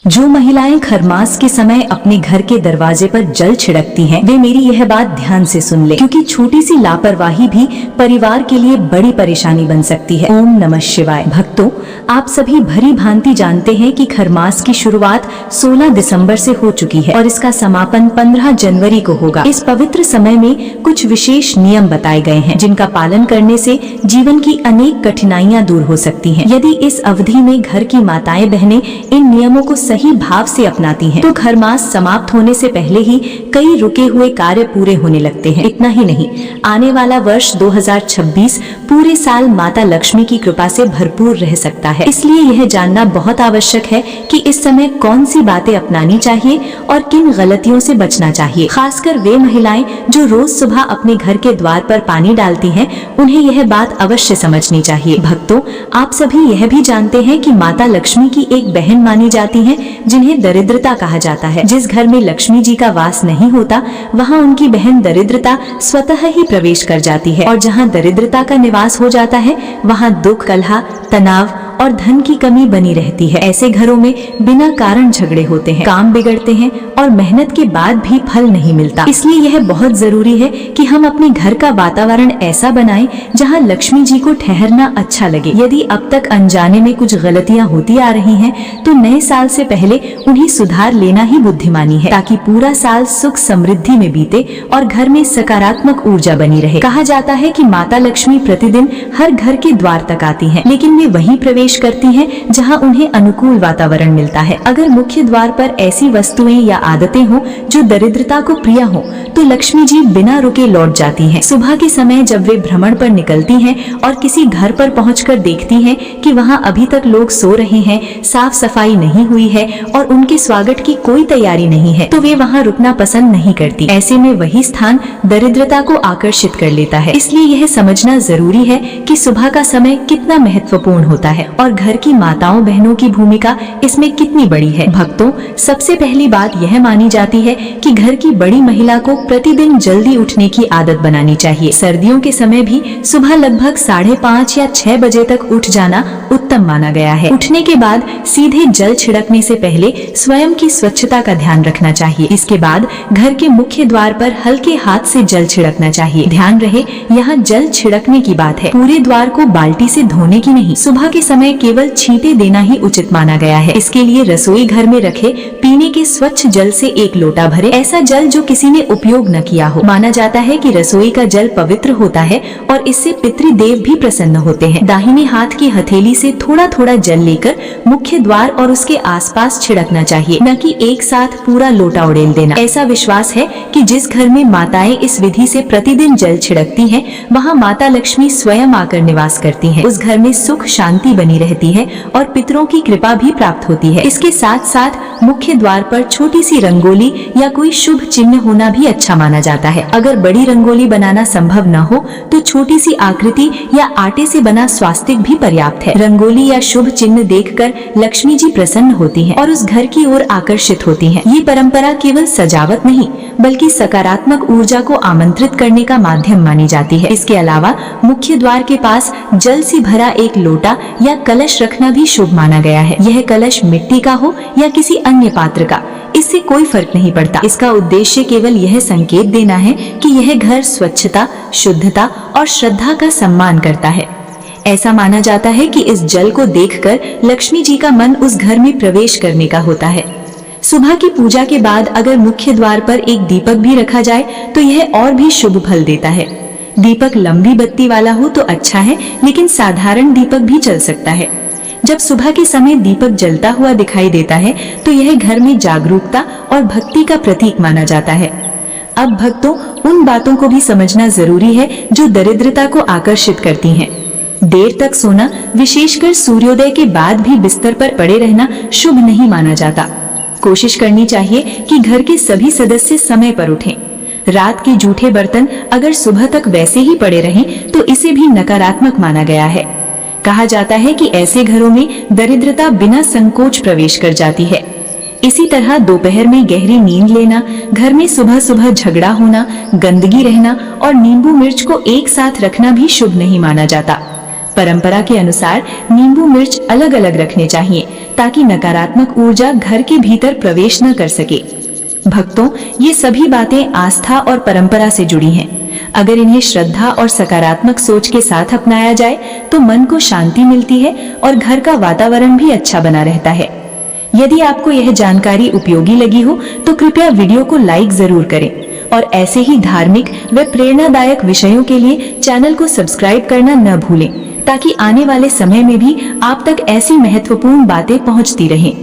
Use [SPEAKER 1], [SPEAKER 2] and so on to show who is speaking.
[SPEAKER 1] जो महिलाएं खरमास के समय अपने घर के दरवाजे पर जल छिड़कती हैं, वे मेरी यह बात ध्यान से सुन ले, क्योंकि छोटी सी लापरवाही भी परिवार के लिए बड़ी परेशानी बन सकती है। ओम नमः शिवाय। भक्तों, आप सभी भली भांति जानते हैं कि खरमास की शुरुआत 16 दिसंबर से हो चुकी है और इसका समापन 15 जनवरी को होगा। इस पवित्र समय में कुछ विशेष नियम बताए गए हैं, जिनका पालन करने से जीवन की अनेक कठिनाइयां दूर हो सकती हैं। यदि इस अवधि में घर की माताएं बहनें इन नियमों को सही भाव से अपनाती हैं, तो खरमास समाप्त होने से पहले ही कई रुके हुए कार्य पूरे होने लगते हैं। इतना ही नहीं, आने वाला वर्ष 2026 पूरे साल माता लक्ष्मी की कृपा से भरपूर रह सकता है। इसलिए यह जानना बहुत आवश्यक है कि इस समय कौन सी बातें अपनानी चाहिए और किन गलतियों से बचना चाहिए। खासकर वे महिलाएं जो रोज सुबह अपने घर के द्वार पर पानी डालती हैं, उन्हें यह बात अवश्य समझनी चाहिए। भक्तों, आप सभी यह भी जानते हैं कि माता लक्ष्मी की एक बहन मानी जाती है, जिन्हें दरिद्रता कहा जाता है। जिस घर में लक्ष्मी जी का वास नहीं होता, वहाँ उनकी बहन दरिद्रता स्वतः ही प्रवेश कर जाती है, और जहाँ दरिद्रता का निवास हो जाता है, वहाँ दुख, कलह, तनाव और धन की कमी बनी रहती है। ऐसे घरों में बिना कारण झगड़े होते हैं, काम बिगड़ते हैं और मेहनत के बाद भी फल नहीं मिलता। इसलिए यह बहुत जरूरी है कि हम अपने घर का वातावरण ऐसा बनाएं जहां लक्ष्मी जी को ठहरना अच्छा लगे। यदि अब तक अनजाने में कुछ गलतियां होती आ रही हैं, तो नए साल से पहले उन्हें सुधार लेना ही बुद्धिमानी है, ताकि पूरा साल सुख समृद्धि में बीते और घर में सकारात्मक ऊर्जा बनी रहे। कहा जाता है कि माता लक्ष्मी प्रतिदिन हर घर के द्वार तक आती हैं, लेकिन वे वहीं प्रवेश करती हैं जहां उन्हें अनुकूल वातावरण मिलता है। अगर मुख्य द्वार पर ऐसी वस्तुएं या आदतें हो जो दरिद्रता को प्रिय हो, तो लक्ष्मी जी बिना रुके लौट जाती हैं। सुबह के समय जब वे भ्रमण पर निकलती हैं और किसी घर पर पहुंचकर देखती हैं कि वहां अभी तक लोग सो रहे हैं, साफ सफाई नहीं हुई है और उनके स्वागत की कोई तैयारी नहीं है, तो वे वहां रुकना पसंद नहीं करती। ऐसे में वही स्थान दरिद्रता को आकर्षित कर लेता है। इसलिए यह समझना जरूरी है कि सुबह का समय कितना महत्वपूर्ण होता है और घर की माताओं बहनों की भूमिका इसमें कितनी बड़ी है। भक्तों, सबसे पहली बात यह मानी जाती है कि घर की बड़ी महिला को प्रतिदिन जल्दी उठने की आदत बनानी चाहिए। सर्दियों के समय भी सुबह लगभग 5:30 या 6 बजे तक उठ जाना उत्तम माना गया है। उठने के बाद सीधे जल छिड़कने से पहले स्वयं की स्वच्छता का ध्यान रखना चाहिए। इसके बाद घर के मुख्य द्वार पर हल्के हाथ से जल छिड़कना चाहिए। ध्यान रहे, यहाँ जल छिड़कने की बात है, पूरे द्वार को बाल्टी से धोने की नहीं। सुबह के समय केवल छींटे देना ही उचित माना गया है। इसके लिए रसोई घर में रखे पीने के स्वच्छ जल से 1 लोटा भरे, ऐसा जल जो किसी ने उपयोग न किया हो। माना जाता है कि रसोई का जल पवित्र होता है और इससे पितृदेव भी प्रसन्न होते हैं। दाहिने हाथ की हथेली से थोड़ा थोड़ा जल लेकर मुख्य द्वार और उसके आसपास छिड़कना चाहिए, न कि एक साथ पूरा लोटा उड़ेल देना। ऐसा विश्वास है कि जिस घर में माताएं इस विधि से प्रतिदिन जल छिड़कती हैं, वहाँ माता लक्ष्मी स्वयं आकर निवास करती हैं। उस घर में सुख शांति बनी रहती है और पितरों की कृपा भी प्राप्त होती है। इसके साथ साथ मुख्य द्वार पर छोटी सी रंगोली या कोई शुभ चिन्ह होना भी अच्छा माना जाता है। अगर बड़ी रंगोली बनाना संभव न हो, तो छोटी सी आकृति या आटे से बना स्वास्तिक भी पर्याप्त है। रंगोली या शुभ चिन्ह देखकर लक्ष्मी जी प्रसन्न होती हैं और उस घर की ओर आकर्षित होती हैं। ये परंपरा केवल सजावट नहीं, बल्कि सकारात्मक ऊर्जा को आमंत्रित करने का माध्यम मानी जाती है। इसके अलावा मुख्य द्वार के पास जल से भरा एक लोटा या कलश रखना भी शुभ माना गया है। यह कलश मिट्टी का हो या किसी अन्य पात्र का, इससे कोई फर्क नहीं पड़ता। इसका उद्देश्य केवल यह संकेत देना है कि यह घर स्वच्छता, शुद्धता और श्रद्धा का सम्मान करता है। ऐसा माना जाता है कि इस जल को देखकर लक्ष्मी जी का मन उस घर में प्रवेश करने का होता है। सुबह की पूजा के बाद अगर मुख्य द्वार पर एक दीपक भी रखा जाए, तो यह और भी शुभ फल देता है। दीपक लंबी बत्ती वाला हो तो अच्छा है, लेकिन साधारण दीपक भी चल सकता है। जब सुबह के समय दीपक जलता हुआ दिखाई देता है, तो यह घर में जागरूकता और भक्ति का प्रतीक माना जाता है। अब भक्तों, उन बातों को भी समझना जरूरी है जो दरिद्रता को आकर्षित करती हैं। देर तक सोना, विशेषकर सूर्योदय के बाद भी बिस्तर पर पड़े रहना शुभ नहीं माना जाता। कोशिश करनी चाहिए कि घर के सभी सदस्य समय पर उठें। रात के जूठे बर्तन अगर सुबह तक वैसे ही पड़े रहें, तो इसे भी नकारात्मक माना गया है। कहा जाता है कि ऐसे घरों में दरिद्रता बिना संकोच प्रवेश कर जाती है। इसी तरह दोपहर में गहरी नींद लेना, घर में सुबह सुबह झगड़ा होना, गंदगी रहना और नींबू मिर्च को एक साथ रखना भी शुभ नहीं माना जाता। परंपरा के अनुसार नींबू मिर्च अलग अलग रखने चाहिए ताकि नकारात्मक ऊर्जा घर के भीतर प्रवेश न कर सके। भक्तों, ये सभी बातें आस्था और परंपरा से जुड़ी हैं। अगर इन्हें श्रद्धा और सकारात्मक सोच के साथ अपनाया जाए तो मन को शांति मिलती है और घर का वातावरण भी अच्छा बना रहता है। यदि आपको यह जानकारी उपयोगी लगी हो तो कृपया वीडियो को लाइक जरूर करें और ऐसे ही धार्मिक व प्रेरणादायक विषयों के लिए चैनल को सब्सक्राइब करना न भूलें, ताकि आने वाले समय में भी आप तक ऐसी महत्वपूर्ण बातें पहुंचती रहें।